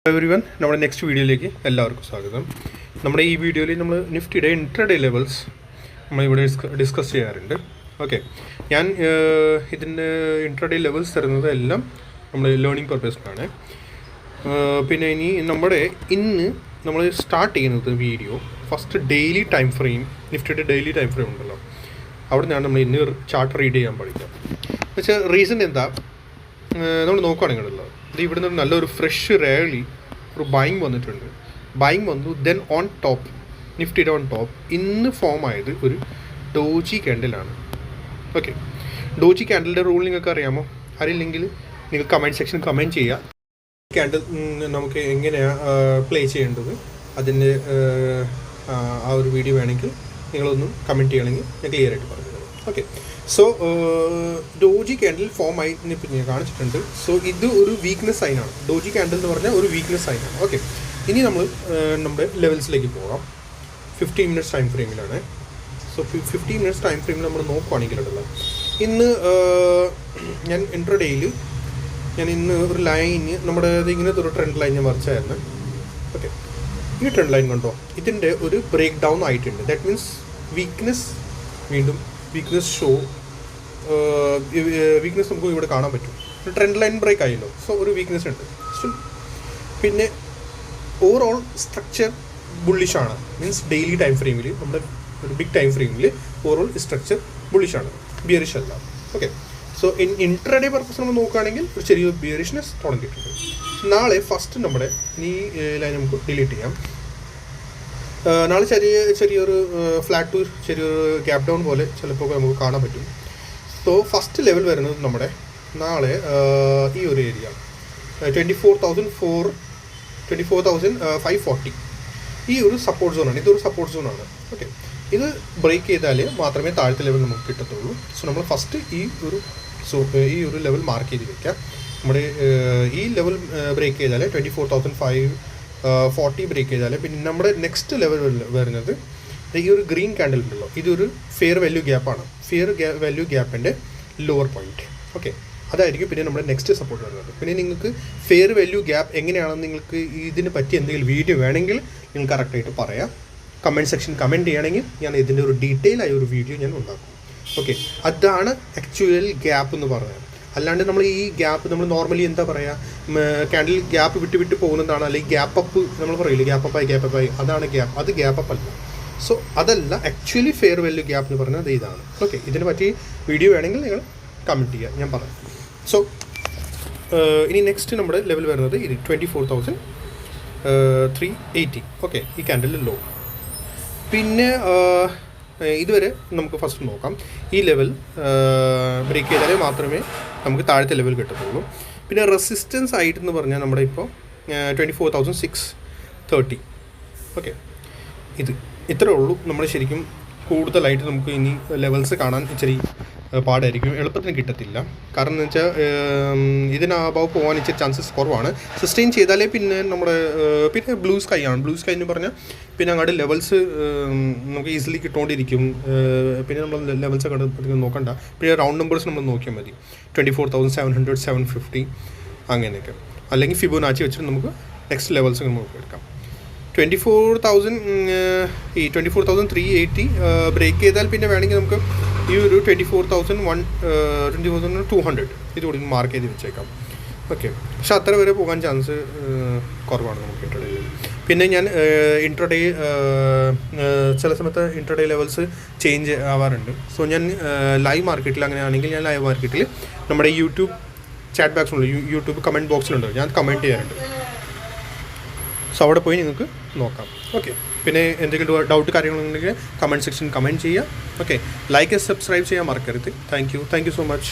Everyone നമ്മുടെ next വീഡിയോയിലേക്ക് എല്ലാവർക്കും സ്വാഗതം. നമ്മുടെ ഈ വീഡിയോയിൽ നമ്മൾ നിഫ്റ്റിയുടെ ഇൻട്രാഡേ ലെവൽസ് നമ്മളിവിടെ ഡിസ്കസ് ചെയ്യാറുണ്ട്. ഓക്കെ, ഞാൻ ഇതിൻ്റെ ഇൻട്രാഡേ ലെവൽസ് തരുന്നത് എല്ലാം നമ്മൾ ലേണിംഗ് പർപ്പസിനാണ്. പിന്നെ ഇനി ഇന്ന് നമ്മൾ സ്റ്റാർട്ട് ചെയ്യുന്നത് video first daily time frame, നിഫ്റ്റിയുടെ ഡെയിലി ടൈം ഫ്രെയിം ഉണ്ടല്ലോ, അവിടെ നിന്നാണ് നമ്മൾ ഇന്ന് ചാർട്ട് റീഡ് ചെയ്യാൻ പഠിക്കുക. എന്നുവെച്ചാൽ റീസൺ എന്താ, നമ്മൾ നോക്കുകയാണെങ്കിലല്ലോ, ഇത് ഇവിടെ നിന്ന് നല്ലൊരു ഫ്രഷ് റേലി ഒരു ബൈങ് വന്നിട്ടുണ്ട്. ബൈങ് വന്നു, ദെൻ ഓൺ ടോപ്പ് നിഫ്റ്റിയുടെ ഓൺ ടോപ്പ് ഇന്ന് ഫോം ആയത് ഒരു ഡോജി ക്യാൻഡിലാണ്. ഓക്കെ, ഡോജി ക്യാൻഡിലിൻ്റെ റൂൾ നിങ്ങൾക്ക് അറിയാമോ? അറിയില്ലെങ്കിൽ നിങ്ങൾ കമൻറ്റ് സെക്ഷനിൽ കമൻറ്റ് ചെയ്യുക. ക്യാൻഡിൽ നമുക്ക് എങ്ങനെയാണ് പ്ലേ ചെയ്യേണ്ടത്, അതിൻ്റെ ആ ഒരു വീഡിയോ വേണമെങ്കിൽ നിങ്ങളൊന്നും കമൻറ്റ് ചെയ്യണമെങ്കിൽ ഞാൻ ക്ലിയർ ആയിട്ട് പറഞ്ഞു തരാം. Okay, so doji candle form ആയി പിന്നെ കാണിച്ചിട്ടുണ്ട്. സോ ഇത് ഒരു വീക്ക്നെസ് സൈനാണ്. ഡോജി ക്യാൻഡിൽ എന്ന് പറഞ്ഞാൽ ഒരു വീക്ക്നെസ് സൈനാണ്. ഓക്കെ, ഇനി നമ്മൾ നമ്മുടെ ലെവൽസിലേക്ക് പോകാം. 15 മിനിറ്റ്സ് ടൈം ഫ്രെയിമിലാണ്. സോ 15 മിനിറ്റ്സ് ടൈം ഫ്രെയിമിൽ നമ്മൾ നോക്കുകയാണെങ്കിലുള്ളത്, ഇന്ന് ഞാൻ ഇൻട്രഡേയിൽ ഇന്ന് ഒരു ലൈന് നമ്മുടെ ഇങ്ങനത്തെ ഒരു ട്രെൻഡ് ലൈൻ ഞാൻ വരച്ചായിരുന്നു. ഓക്കെ, ഈ ട്രെൻഡ് ലൈൻ കണ്ടോ, ഇതിൻ്റെ ഒരു ബ്രേക്ക് ഡൗൺ ആയിട്ടുണ്ട്. ദാറ്റ് മീൻസ് വീക്ക്നെസ്, വീണ്ടും വീക്ക്നെസ് ഷോ, വീക്ക്നെസ് നമുക്ക് ഇവിടെ കാണാൻ പറ്റും. ട്രെൻഡ് ലൈൻ ബ്രേക്ക് ആയല്ലോ, സോ ഒരു വീക്ക്നെസ് ഉണ്ട് സ്റ്റിൽ. പിന്നെ ഓവറോൾ സ്ട്രക്ചർ ബുള്ളിഷാണ്. മീൻസ് ഡെയിലി ടൈം ഫ്രെയിമിൽ, നമ്മുടെ ഒരു ബിഗ് ടൈം ഫ്രെയിമിൽ ഓവറോൾ സ്ട്രക്ചർ ബുള്ളിഷാണ്, ബിയറിഷ് അല്ല. ഓക്കെ, സോ ഇൻട്രാഡേ പർപ്പസ് നമ്മൾ നോക്കുകയാണെങ്കിൽ ഒരു ചെറിയൊരു ബിയറിഷ്നെസ് തുടങ്ങിയിട്ടുണ്ട്. നാളെ ഫസ്റ്റ് നമ്മുടെ ഈ ലൈൻ നമുക്ക് ഡിലീറ്റ് ചെയ്യാം. നാളെ ചെറിയൊരു ഫ്ലാറ്റ് ടു ചെറിയൊരു ഗ്യാപ്പ് ഡൗൺ പോലെ ചിലപ്പോൾ നമുക്ക് കാണാൻ പറ്റും. സോ ഫസ്റ്റ് ലെവൽ വരുന്നത് നമ്മുടെ നാളെ ഈ ഒരു ഏരിയ 24,540 ഈ ഒരു സപ്പോർട്ട് സോണാണ്. ഇതൊരു സപ്പോർട്ട് സോണാണ്. ഓക്കെ, ഇത് ബ്രേക്ക് ചെയ്താൽ മാത്രമേ താഴത്തെ ലെവൽ നമുക്ക് കിട്ടത്തുള്ളൂ. സോ നമ്മൾ ഫസ്റ്റ് ഈ ഒരു ലെവൽ മാർക്ക് ചെയ്ത് വയ്ക്കാം. നമ്മുടെ ഈ ലെവൽ ബ്രേക്ക് ചെയ്താൽ 24,540 ബ്രേക്ക് ചെയ്താൽ പിന്നെ നമ്മുടെ നെക്സ്റ്റ് ലെവൽ വരുന്നത് ഈ ഒരു ഗ്രീൻ ക്യാൻഡിൽ ഉണ്ടല്ലോ, ഇതൊരു ഫെയർ വാല്യൂ ഗ്യാപ്പാണ്. ഫെയർ വാല്യൂ ഗ്യാപ്പിൻ്റെ ലോവർ പോയിൻറ്റ്. ഓക്കെ, അതായിരിക്കും പിന്നെ നമ്മുടെ നെക്സ്റ്റ് സപ്പോർട്ട് വരുന്നത്. പിന്നെ നിങ്ങൾക്ക് ഫെയർ വാല്യൂ ഗ്യാപ്പ് എങ്ങനെയാണെന്ന് നിങ്ങൾക്ക് ഇതിന് പറ്റി എന്തെങ്കിലും വീഡിയോ വേണമെങ്കിൽ നിങ്ങൾ കറക്റ്റായിട്ട് പറയാം. കമൻറ്റ് സെക്ഷൻ കമൻറ്റ് ചെയ്യണമെങ്കിൽ ഞാൻ ഇതിൻ്റെ ഒരു ഡീറ്റെയിൽ ആയ ഒരു വീഡിയോ ഞാൻ ഉണ്ടാക്കും. ഓക്കെ, അതാണ് ആക്ച്വൽ ഗ്യാപ്പ് എന്ന് പറയുന്നത്. അല്ലാണ്ട് നമ്മൾ ഈ ഗ്യാപ്പ് നമ്മൾ നോർമലി എന്താ പറയുക, ക്യാൻഡിൽ ഗ്യാപ്പ് വിട്ട് പോകുന്നതാണ്, അല്ലെങ്കിൽ ഗ്യാപ്പ് അപ്പ് നമ്മൾ പറയില്ലേ, ഗ്യാപ്പ് അപ്പായി, അതാണ് ഗ്യാപ്പ്. അത് ഗ്യാപ്പ് അപ്പ് അല്ല. സോ അതല്ല ആക്ച്വലി ഫെയർ വാല്യൂ ഗ്യാപ്പ് എന്ന് പറഞ്ഞാൽ ഇതാണ്. ഓക്കെ, ഇതിനെ പറ്റി വീഡിയോ വേണമെങ്കിൽ നിങ്ങൾ കമൻറ്റ് ചെയ്യുക, ഞാൻ പറയാം. സോ ഇനി നെക്സ്റ്റ് നമ്മുടെ ലെവൽ വരുന്നത് ഇത് 24,380. ഓക്കെ, ഈ ക്യാൻഡിൽ ലോ. പിന്നെ ഇതുവരെ നമുക്ക് ഫസ്റ്റ് നോക്കാം. ഈ ലെവൽ ബ്രേക്ക് ചെയ്താലേ മാത്രമേ നമുക്ക് താഴത്തെ ലെവൽ കിട്ടത്തുള്ളൂ. പിന്നെ റെസിസ്റ്റൻസ് ആയിട്ടെന്ന് പറഞ്ഞാൽ നമ്മുടെ ഇപ്പോൾ 24,630. ഓക്കെ, ഇത്രേ ഉള്ളൂ. നമ്മൾ ശരിക്കും കൂടുതലായിട്ട് നമുക്ക് ഇനി ലെവൽസ് കാണാൻ ഇച്ചിരി പാടായിരിക്കും, എളുപ്പത്തിന് കിട്ടത്തില്ല. കാരണം എന്ന് വെച്ചാൽ ഇതിന് അബവ് പോകാൻ ഇച്ചിരി ചാൻസസ് കുറവാണ്. സസ്റ്റെയിൻ ചെയ്താലേ പിന്നെ ബ്ലൂ സ്കൈ ആണ്. ബ്ലൂ സ്കൈ എന്ന് പറഞ്ഞാൽ പിന്നെ അങ്ങോട്ട് ലെവൽസ് നമുക്ക് ഈസിലി കിട്ടുകൊണ്ടിരിക്കും. പിന്നെ നമ്മൾ ലെവൽസ് ഒക്കെ നോക്കണ്ട, പിന്നെ റൗണ്ട് നമ്പേഴ്സ് നമ്മൾ നോക്കിയാൽ മതി. 24,700, 750 അങ്ങനെയൊക്കെ, അല്ലെങ്കിൽ ഫിബൊനാച്ചി വെച്ചിട്ട് നമുക്ക് നെക്സ്റ്റ് ലെവൽസ് നമുക്ക് എടുക്കാം. 24,380 ബ്രേക്ക് ചെയ്താൽ പിന്നെ വേണമെങ്കിൽ നമുക്ക് ഈ ഒരു 24,200 ഇതുകൂടി മാർക്ക് ചെയ്ത് വെച്ചേക്കാം. ഓക്കെ, പക്ഷെ അത്ര വരെ പോകാൻ ചാൻസ് കുറവാണ് നമുക്ക് ഇൻട്രാഡേയിൽ. പിന്നെ ഞാൻ ഇൻട്രാഡേ ചില സമയത്ത് ഇൻട്രാഡേ ലെവൽസ് ചേഞ്ച് ആവാറുണ്ട്. സോ ഞാൻ ലൈവ് മാർക്കറ്റിൽ അങ്ങനെയാണെങ്കിൽ ഞാൻ ലൈവ് മാർക്കറ്റിൽ നമ്മുടെ യൂട്യൂബ് ചാറ്റ് ബോക്സിലുണ്ട്, യൂട്യൂബ് കമൻറ്റ് ബോക്സിലുണ്ട്, ഞാൻ കമൻറ്റ് ചെയ്യാറുണ്ട്. സോ അവിടെ പോയി നിങ്ങൾക്ക് നോക്കാം. ഓക്കെ, പിന്നെ എന്തെങ്കിലും ഡൗട്ട് കാര്യങ്ങളുണ്ടെങ്കിൽ കമൻറ്റ് സെക്ഷനിൽ കമൻറ്റ് ചെയ്യുക. ഓക്കെ, ലൈക്ക് സബ്സ്ക്രൈബ് ചെയ്യാൻ മറക്കരുത്. Thank you so much.